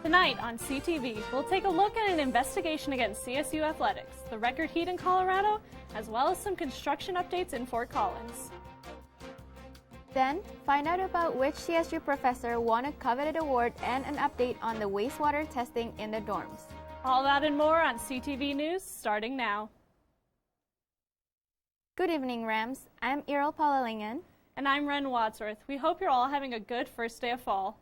Tonight on CTV, we'll take a look at an investigation against CSU athletics, the record heat in Colorado, as well as some construction updates in Fort Collins. Then, find out about which CSU professor won a coveted award and an update on the wastewater testing in the dorms. All that and more on CTV News, starting now. Good evening, Rams. I'm Errol Paulalingan. And I'm Ren Wadsworth. We hope you're all having a good first day of fall.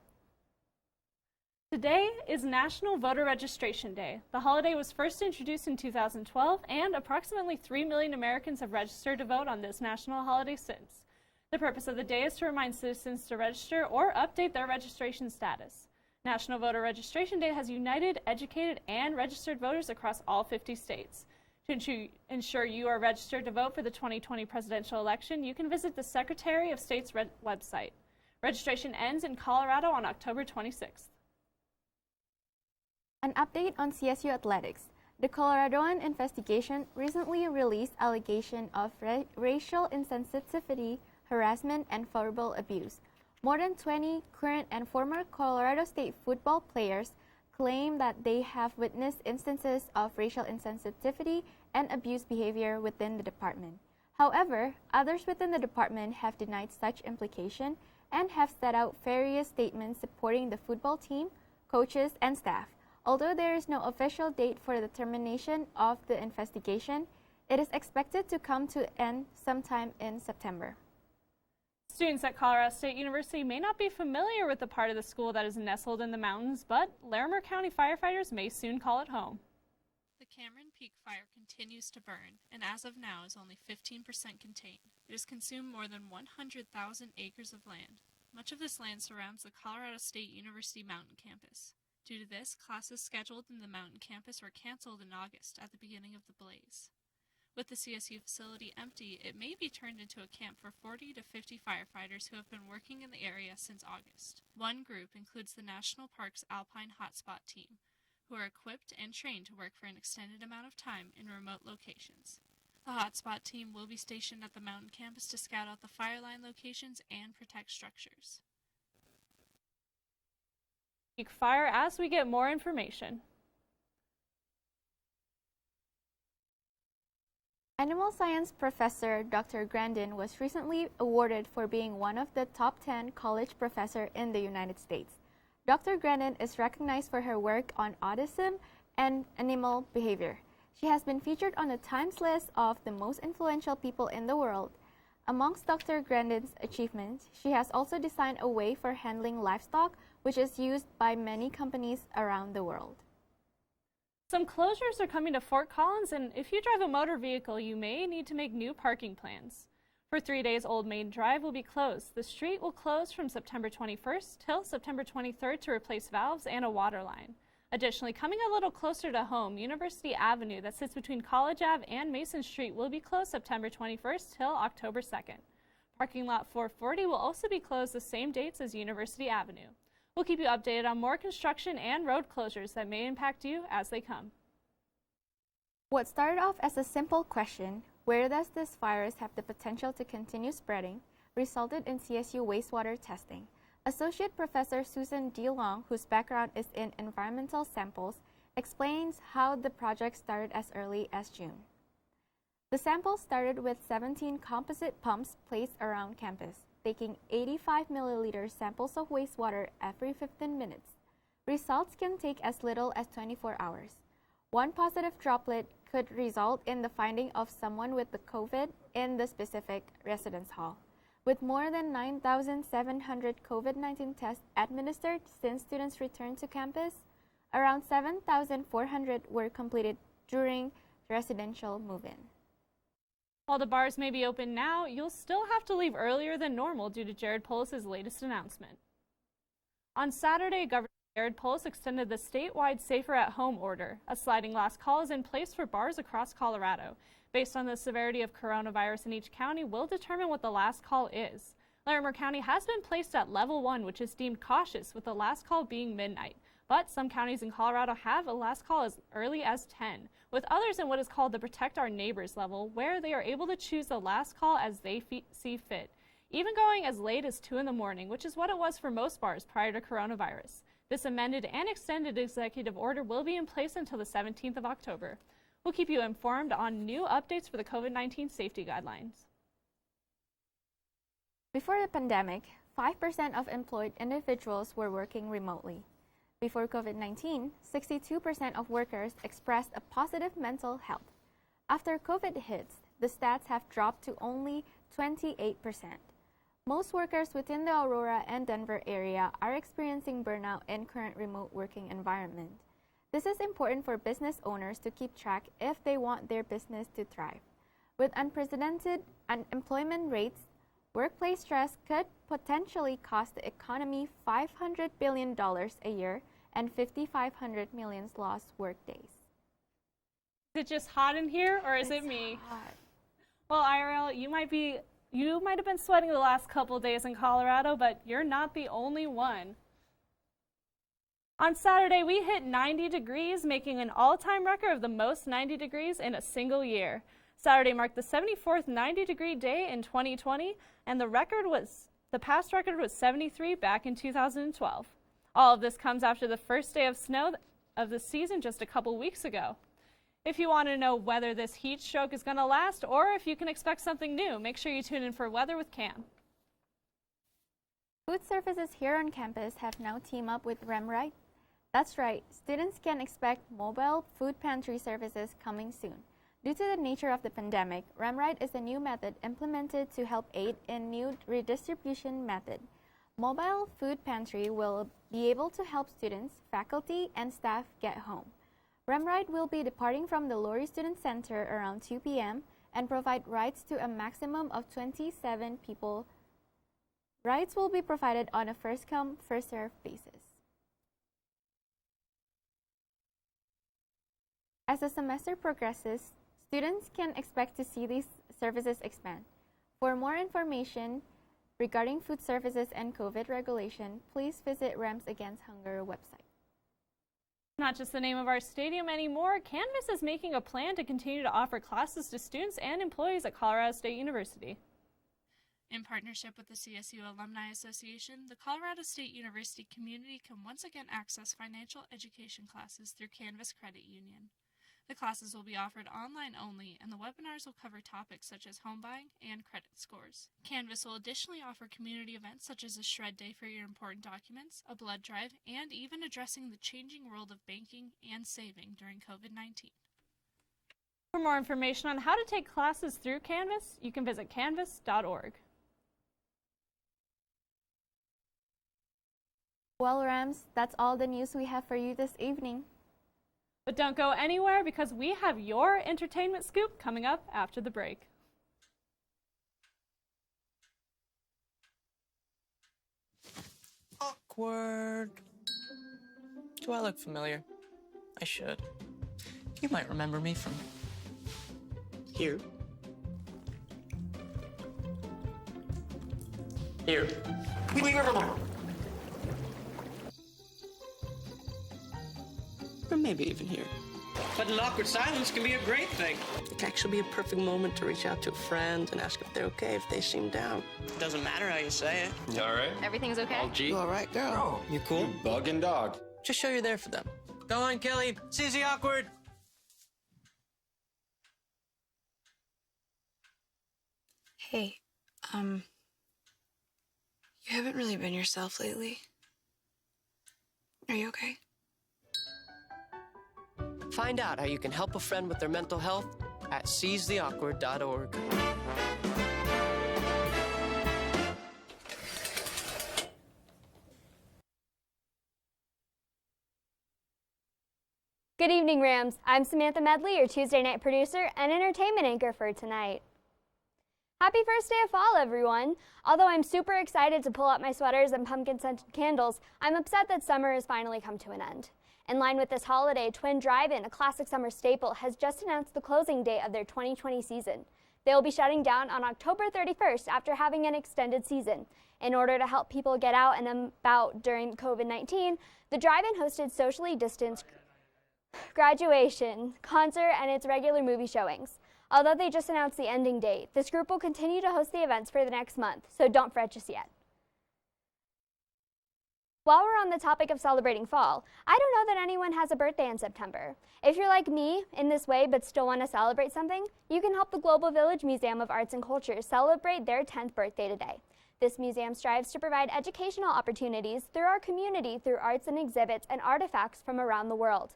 Today is National Voter Registration Day. The holiday was first introduced in 2012, and approximately 3 million Americans have registered to vote on this national holiday since. The purpose of the day is to remind citizens to register or update their registration status. National Voter Registration Day has united, educated, and registered voters across all 50 states. To ensure you are registered to vote for the 2020 presidential election, you can visit the Secretary of State's website. Registration ends in Colorado on October 26th. An update on CSU athletics. The Coloradoan investigation recently released allegations of racial insensitivity, harassment, and verbal abuse. More than 20 current and former Colorado State football players claim that they have witnessed instances of racial insensitivity and abuse behavior within the department. However, others within the department have denied such implication and have set out various statements supporting the football team, coaches, and staff. Although there is no official date for the termination of the investigation, it is expected to come to an end sometime in September. Students at Colorado State University may not be familiar with the part of the school that is nestled in the mountains, but Larimer County firefighters may soon call it home. The Cameron Peak fire continues to burn, and as of now is only 15% contained. It has consumed more than 100,000 acres of land. Much of this land surrounds the Colorado State University Mountain campus. Due to this, classes scheduled in the mountain campus were canceled in August at the beginning of the blaze. With the CSU facility empty, it may be turned into a camp for 40 to 50 firefighters who have been working in the area since August. One group includes the National Park's Alpine Hotspot team, who are equipped and trained to work for an extended amount of time in remote locations. The Hotspot team will be stationed at the mountain campus to scout out the fire line locations and protect structures. Fire as we get more information. Animal science professor Dr. Grandin was recently awarded for being one of the top 10 college professors in the United States. Dr. Grandin is recognized for her work on autism and animal behavior. She has been featured on the Times list of the most influential people in the world. Amongst Dr. Grandin's achievements, she has also designed a way for handling livestock, which is used by many companies around the world. Some closures are coming to Fort Collins, and if you drive a motor vehicle, you may need to make new parking plans. For 3 days, Old Main Drive will be closed. The street will close from September 21st till September 23rd to replace valves and a water line. Additionally, coming a little closer to home, University Avenue that sits between College Ave and Mason Street will be closed September 21st till October 2nd. Parking lot 440 will also be closed the same dates as University Avenue. We'll keep you updated on more construction and road closures that may impact you as they come. What started off as a simple question, where does this virus have the potential to continue spreading, resulted in CSU wastewater testing. Associate Professor Susan DeLong, whose background is in environmental samples, explains how the project started as early as June. The samples started with 17 composite pumps placed around campus, taking 85 milliliter samples of wastewater every 15 minutes. Results can take as little as 24 hours. One positive droplet could result in the finding of someone with the COVID in the specific residence hall. With more than 9,700 COVID-19 tests administered since students returned to campus, around 7,400 were completed during residential move-in. While the bars may be open now, you'll still have to leave earlier than normal due to Jared Polis's latest announcement. On Saturday, Governor Jared Polis extended the statewide Safer at Home order. A sliding last call is in place for bars across Colorado. Based on the severity of coronavirus in each county, will determine what the last call is. Larimer County has been placed at level 1, which is deemed cautious, with the last call being midnight. But some counties in Colorado have a last call as early as 10, with others in what is called the Protect Our Neighbors level, where they are able to choose the last call as they see fit, even going as late as 2 in the morning, which is what it was for most bars prior to coronavirus. This amended and extended executive order will be in place until the 17th of October. We'll keep you informed on new updates for the COVID-19 safety guidelines. Before the pandemic, 5% of employed individuals were working remotely. Before COVID-19, 62% of workers expressed a positive mental health. After COVID hits, the stats have dropped to only 28%. Most workers within the Aurora and Denver area are experiencing burnout in current remote working environment. This is important for business owners to keep track if they want their business to thrive. With unprecedented unemployment rates, workplace stress could potentially cost the economy $500 billion a year and 5,500 million lost workdays. Is it just hot in here, or is it me? Hot. Well, IRL, you might have been sweating the last couple days in Colorado, but you're not the only one. On Saturday, we hit 90 degrees, making an all-time record of the most 90 degrees in a single year. Saturday marked the 74th 90-degree day in 2020, and the past record was 73 back in 2012. All of this comes after the first day of snow of the season just a couple weeks ago. If you want to know whether this heat stroke is going to last or if you can expect something new, make sure you tune in for Weather with Cam. Food services here on campus have now teamed up with REMRITE. That's right, students can expect mobile food pantry services coming soon. Due to the nature of the pandemic, REMRITE is a new method implemented to help aid in new redistribution method. Mobile food pantry will be able to help students, faculty, and staff get home. REMRITE will be departing from the Lori Student Center around 2 p.m. and provide rides to a maximum of 27 people. Rides will be provided on a first-come, first-served basis. As the semester progresses, students can expect to see these services expand. For more information regarding food services and COVID regulation, please visit REM's Against Hunger website. Not just the name of our stadium anymore, Canvas is making a plan to continue to offer classes to students and employees at Colorado State University. In partnership with the CSU Alumni Association, the Colorado State University community can once again access financial education classes through Canvas Credit Union. The classes will be offered online only, and the webinars will cover topics such as home buying and credit scores. Canvas will additionally offer community events such as a shred day for your important documents, a blood drive, and even addressing the changing world of banking and saving during COVID-19. For more information on how to take classes through Canvas, you can visit canvas.org. Well, Rams, that's all the news we have for you this evening. But don't go anywhere because we have your entertainment scoop coming up after the break. Awkward. Do I look familiar? I should. You might remember me from here. Here. Or maybe even here. But an awkward silence can be a great thing. It can actually be a perfect moment to reach out to a friend and ask if they're okay if they seem down. Doesn't matter how you say it. You all right? Everything's okay? All G? You all right, girl? You cool? You bugging dog. Just show you're there for them. Go on, Kelly. Susie awkward. Hey, you haven't really been yourself lately. Are you okay? Find out how you can help a friend with their mental health at seizetheawkward.org. Good evening, Rams. I'm Samantha Medley, your Tuesday night producer and entertainment anchor for tonight. Happy first day of fall, everyone. Although I'm super excited to pull out my sweaters and pumpkin-scented candles, I'm upset that summer has finally come to an end. In line with this holiday, Twin Drive-In, a classic summer staple, has just announced the closing date of their 2020 season. They will be shutting down on October 31st after having an extended season. In order to help people get out and about during COVID-19, the drive-in hosted socially distanced graduation, concert, and its regular movie showings. Although they just announced the ending date, this group will continue to host the events for the next month, so don't fret just yet. While we're on the topic of celebrating fall, I don't know that anyone has a birthday in September. If you're like me in this way but still want to celebrate something, you can help the Global Village Museum of Arts and Culture celebrate their 10th birthday today. This museum strives to provide educational opportunities through our community through arts and exhibits and artifacts from around the world.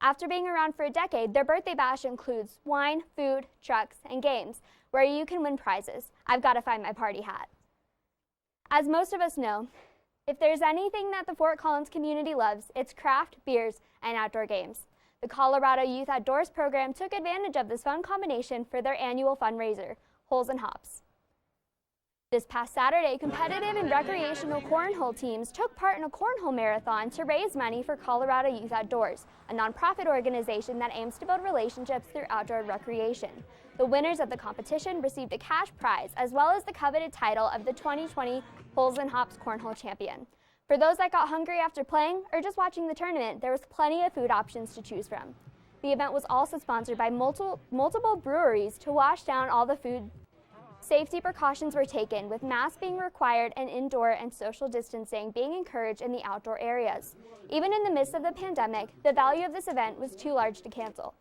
After being around for a decade, their birthday bash includes wine, food, trucks, and games, where you can win prizes. I've got to find my party hat. As most of us know, if there's anything that the Fort Collins community loves, it's craft, beers, and outdoor games. The Colorado Youth Outdoors program took advantage of this fun combination for their annual fundraiser, Holes and Hops. This past Saturday, competitive and recreational cornhole teams took part in a cornhole marathon to raise money for Colorado Youth Outdoors, a nonprofit organization that aims to build relationships through outdoor recreation. The winners of the competition received a cash prize as well as the coveted title of the 2020 Holes and Hops Cornhole Champion. For those that got hungry after playing or just watching the tournament, there was plenty of food options to choose from. The event was also sponsored by multiple breweries to wash down all the food. Safety precautions were taken, with masks being required and indoor and social distancing being encouraged in the outdoor areas. Even in the midst of the pandemic, the value of this event was too large to cancel.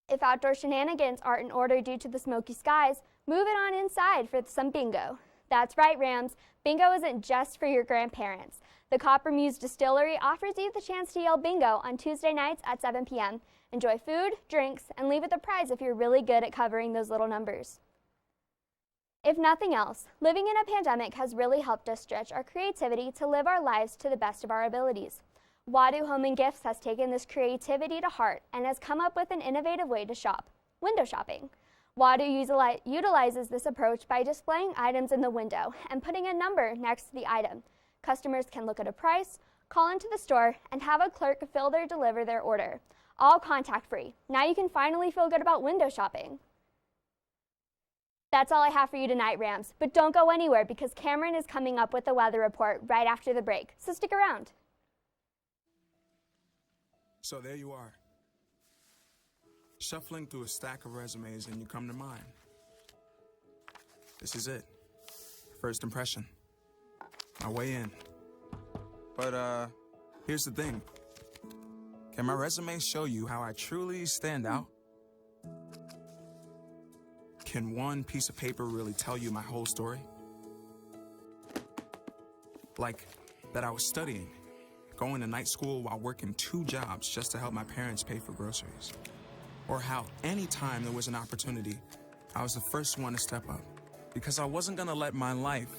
If outdoor shenanigans aren't in order due to the smoky skies, move it on inside for some bingo. That's right, Rams. Bingo isn't just for your grandparents. The Copper Muse Distillery offers you the chance to yell bingo on Tuesday nights at 7 p.m. Enjoy food, drinks, and leave with a prize if you're really good at covering those little numbers. If nothing else, living in a pandemic has really helped us stretch our creativity to live our lives to the best of our abilities. Wadu Home and Gifts has taken this creativity to heart and has come up with an innovative way to shop, window shopping. Wadu utilizes this approach by displaying items in the window and putting a number next to the item. Customers can look at a price, call into the store, and have a clerk deliver their order. All contact-free. Now you can finally feel good about window shopping. That's all I have for you tonight, Rams. But don't go anywhere because Cameron is coming up with the weather report right after the break. So stick around. So there you are, shuffling through a stack of resumes and you come to mine. This is it. First impression. My way in. But here's the thing. Can my resume show you how I truly stand out? Can one piece of paper really tell you my whole story? Like that I was studying, going to night school while working 2 jobs just to help my parents pay for groceries. Or how anytime there was an opportunity, I was the first one to step up. Because I wasn't gonna let my life,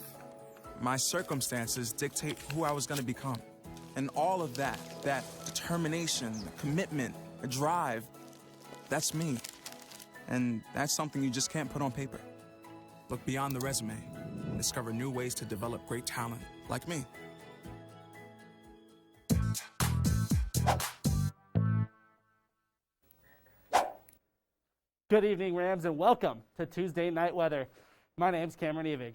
my circumstances dictate who I was gonna become. And all of that determination, the commitment, the drive, that's me. And that's something you just can't put on paper. Look beyond the resume, discover new ways to develop great talent like me. Good evening, Rams, and welcome to Tuesday Night Weather. My name's Cameron Evig.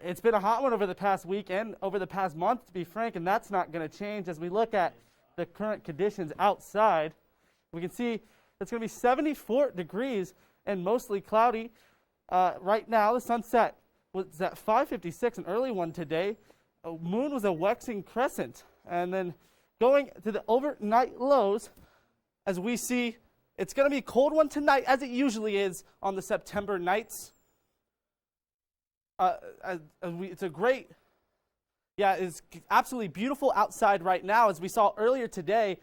It's been a hot one over the past week and over the past month, to be frank, and that's not going to change. As we look at the current conditions outside, we can see it's going to be 74 degrees and mostly cloudy. Right now, the sunset was at 5:56, an early one today. Moon was a waxing crescent. And then going to the overnight lows, as we see, it's going to be a cold one tonight, as it usually is on the September nights. It's absolutely beautiful outside right now, as we saw earlier today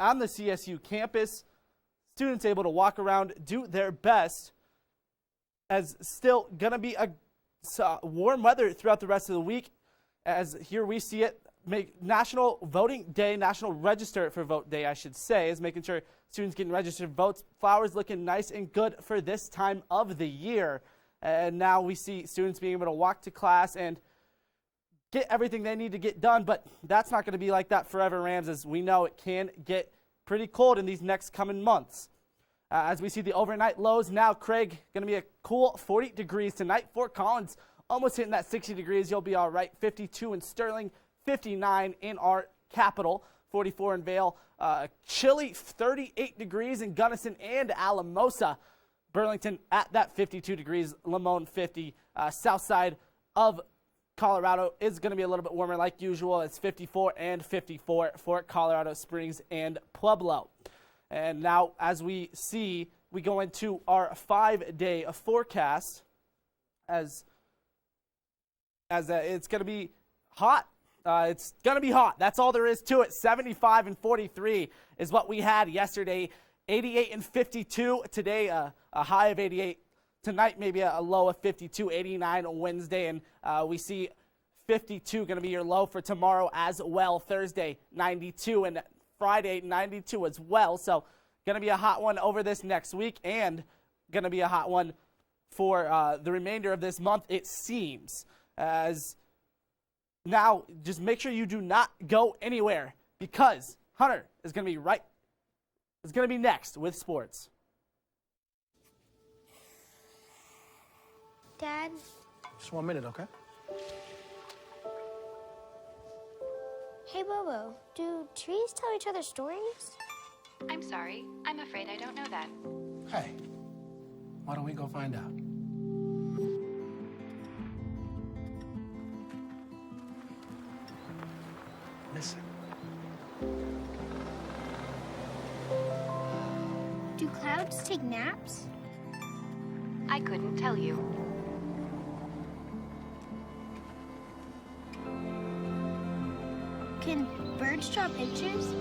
on the CSU campus. Students able to walk around, do their best, as still going to be a warm weather throughout the rest of the week, as here we see it. National Voting Day, National Register for Vote Day, I should say, is making sure students getting registered votes. Flowers looking nice and good for this time of the year. And now we see students being able to walk to class and get everything they need to get done. But that's not going to be like that forever, Rams, as we know it can get pretty cold in these next coming months. As we see the overnight lows now, Craig, going to be a cool 40 degrees tonight. Fort Collins almost hitting that 60 degrees. You'll be all right. 52 in Sterling, 59 in our capital, 44 in Vail. Chilly 38 degrees in Gunnison and Alamosa. Burlington at that 52 degrees, Lamone 50, south side of Colorado is going to be a little bit warmer like usual. It's 54 and 54 for Colorado Springs and Pueblo. And now, as we see, we go into our 5-day forecast as it's going to be hot. It's going to be hot. That's all there is to it. 75 and 43 is what we had yesterday. 88 and 52 today, a high of 88. Tonight, maybe a low of 52, 89 on Wednesday, and we see 52 going to be your low for tomorrow as well. Thursday, 92, and Friday, 92 as well. So going to be a hot one over this next week, and going to be a hot one for the remainder of this month, it seems. As now, just make sure you do not go anywhere, because Hunter is going to be next with sports. Dad? Just 1 minute, okay? Hey, Bobo, do trees tell each other stories? I'm sorry. I'm afraid I don't know that. Hey, why don't we go find out? Listen. Do clouds take naps? I couldn't tell you. Can birds draw pictures?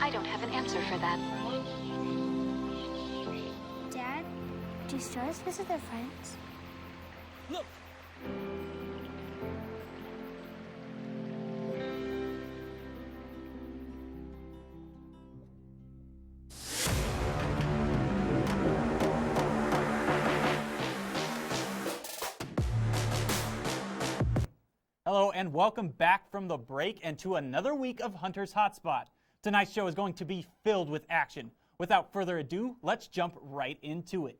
I don't have an answer for that. Dad, do stars visit their friends? Look! Hello and welcome back from the break and to another week of Hunter's Hotspot. Tonight's show is going to be filled with action. Without further ado, let's jump right into it.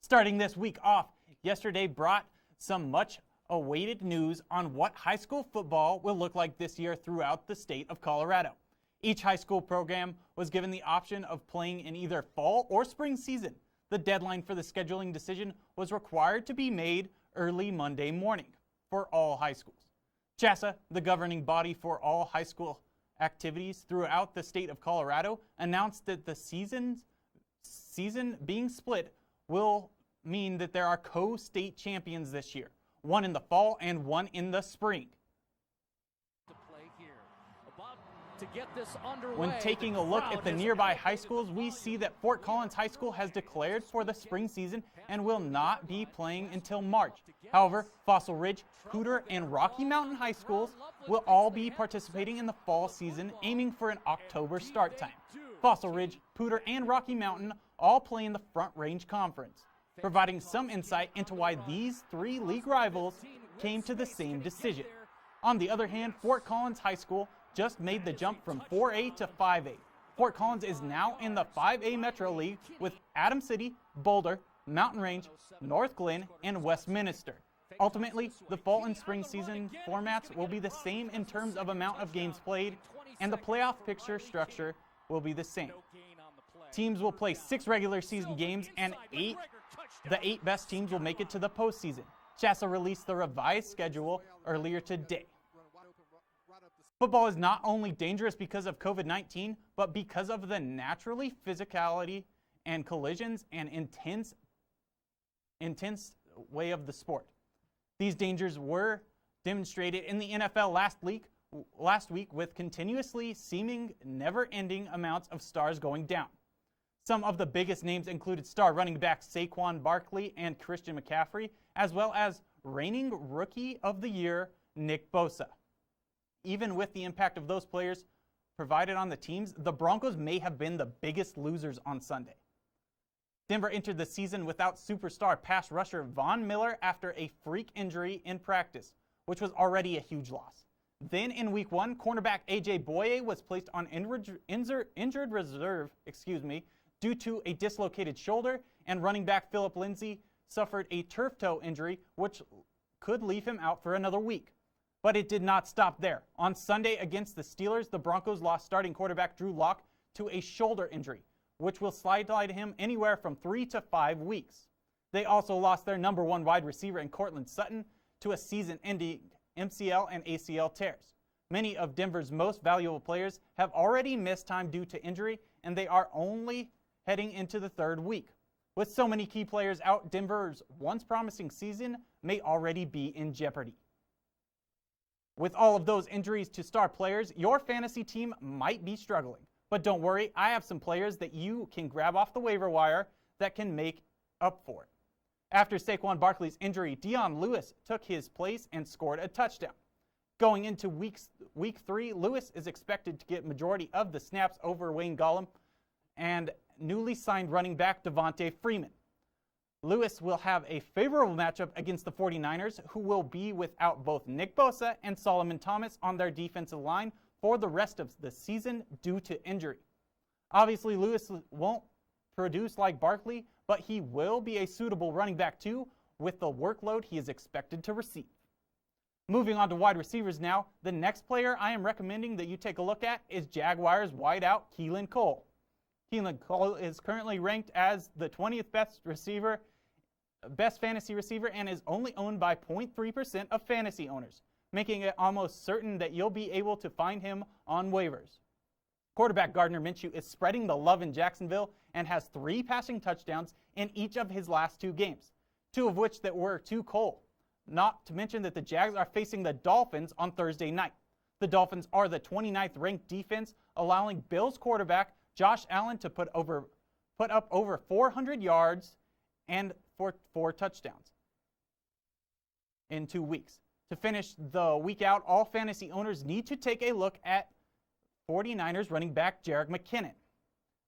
Starting this week off, yesterday brought some much awaited news on what high school football will look like this year throughout the state of Colorado. Each high school program was given the option of playing in either fall or spring season. The deadline for the scheduling decision was required to be made early Monday morning for all high schools. CHSA, the governing body for all high school activities throughout the state of Colorado, announced that the season being split will mean that there are co-state champions this year, one in the fall and one in the spring. When taking a look at the nearby high schools, we see that Fort Collins High School has declared for the spring season and will not be playing until March. However, Fossil Ridge, Cooter, and Rocky Mountain High Schools will all be participating in the fall season, aiming for an October start time. Fossil Ridge, Cooter, and Rocky Mountain all play in the Front Range Conference, providing some insight into why these three league rivals came to the same decision. On the other hand, Fort Collins High School just made the jump from 4A to 5A. Fort Collins is now in the 5A Metro League with Adams City, Boulder, Mountain Range, North Glen, and Westminster. Ultimately, the fall and spring season formats will be the same in terms of amount of games played, and the playoff picture structure will be the same. Teams will play 6 regular season games, and the 8 best teams will make it to the postseason. CHSA released the revised schedule earlier today. Football is not only dangerous because of COVID-19, but because of the naturally physicality and collisions and intense way of the sport. These dangers were demonstrated in the NFL last week with continuously seeming never-ending amounts of stars going down. Some of the biggest names included star running backs Saquon Barkley and Christian McCaffrey, as well as reigning Rookie of the Year Nick Bosa. Even with the impact of those players provided on the teams, the Broncos may have been the biggest losers on Sunday. Denver entered the season without superstar pass rusher Von Miller after a freak injury in practice, which was already a huge loss. Then in week 1, cornerback A.J. Boye was placed on injured reserve due to a dislocated shoulder, and running back Philip Lindsay suffered a turf toe injury, which could leave him out for another week. But it did not stop there. On Sunday against the Steelers, the Broncos lost starting quarterback Drew Lock to a shoulder injury, which will sideline him anywhere from 3 to 5 weeks. They also lost their number 1 wide receiver in Cortland Sutton to a season-ending MCL and ACL tears. Many of Denver's most valuable players have already missed time due to injury, and they are only heading into the third week. With so many key players out, Denver's once promising season may already be in jeopardy. With all of those injuries to star players, your fantasy team might be struggling. But don't worry, I have some players that you can grab off the waiver wire that can make up for it. After Saquon Barkley's injury, Dion Lewis took his place and scored a touchdown. Going into week 3, Lewis is expected to get majority of the snaps over Wayne Gallman and newly signed running back Devontae Freeman. Lewis will have a favorable matchup against the 49ers, who will be without both Nick Bosa and Solomon Thomas on their defensive line for the rest of the season due to injury. Obviously, Lewis won't produce like Barkley, but he will be a suitable running back too with the workload he is expected to receive. Moving on to wide receivers now, the next player I am recommending that you take a look at is Jaguars wideout Keelan Cole. Keelan Cole is currently ranked as the 20th best fantasy receiver and is only owned by 0.3% of fantasy owners, making it almost certain that you'll be able to find him on waivers. Quarterback Gardner Minshew is spreading the love in Jacksonville and has 3 passing touchdowns in each of his last 2 games, 2 of which that were to Cole. Not to mention that the Jags are facing the Dolphins on Thursday night. The Dolphins are the 29th ranked defense, allowing Bills quarterback Josh Allen to put up over 400 yards and 4 touchdowns in 2 weeks. To finish the week out, all fantasy owners need to take a look at 49ers running back Jerick McKinnon.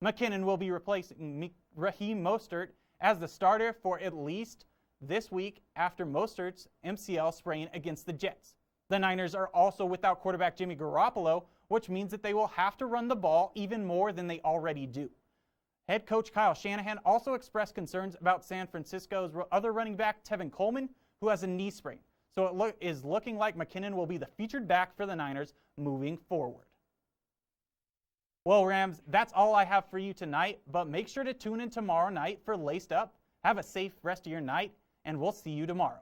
McKinnon will be replacing Raheem Mostert as the starter for at least this week after Mostert's MCL sprain against the Jets. The Niners are also without quarterback Jimmy Garoppolo, which means that they will have to run the ball even more than they already do. Head coach Kyle Shanahan also expressed concerns about San Francisco's other running back Tevin Coleman, who has a knee sprain. So it is looking like McKinnon will be the featured back for the Niners moving forward. Well, Rams, that's all I have for you tonight, but make sure to tune in tomorrow night for Laced Up. Have a safe rest of your night, and we'll see you tomorrow.